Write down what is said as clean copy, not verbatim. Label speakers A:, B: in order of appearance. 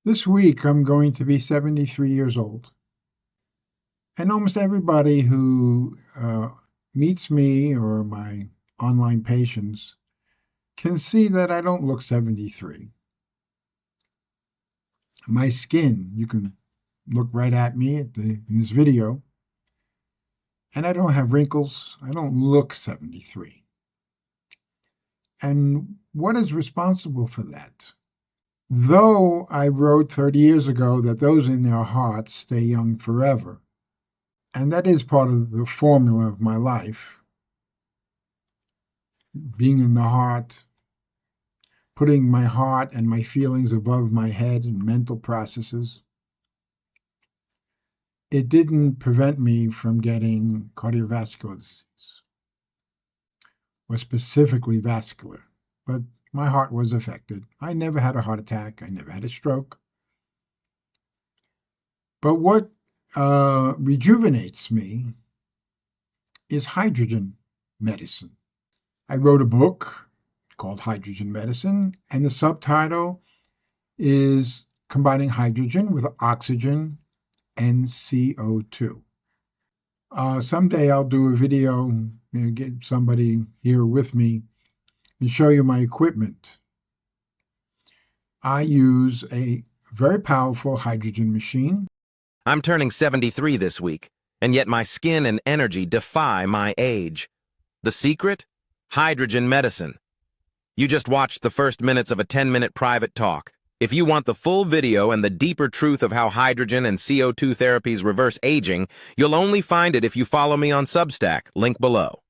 A: This week, I'm going to be 73 years old. And almost everybody who meets me or my online patients can see that I don't look 73. My skin, you can look right at me in this video, and I don't have wrinkles. I don't look 73. And what is responsible for that? Though I wrote 30 years ago that those in their hearts stay young forever, and that is part of the formula of my life, being in the heart, putting my heart and my feelings above my head and mental processes. It didn't prevent me from getting cardiovascular disease, or specifically vascular, but my heart was affected. I never had a heart attack. I never had a stroke. But what rejuvenates me is hydrogen medicine. I wrote a book called Hydrogen Medicine, and the subtitle is Combining Hydrogen with Oxygen and CO₂. Someday I'll do a video, get somebody here with me and show you my equipment. I use a very powerful hydrogen machine.
B: I'm turning 73 this week, and yet my skin and energy defy my age. The secret? Hydrogen medicine. You just watched the first minutes of a 10-minute private talk. If you want the full video and the deeper truth of how hydrogen and CO₂ therapies reverse aging, you'll only find it if you follow me on Substack, link below.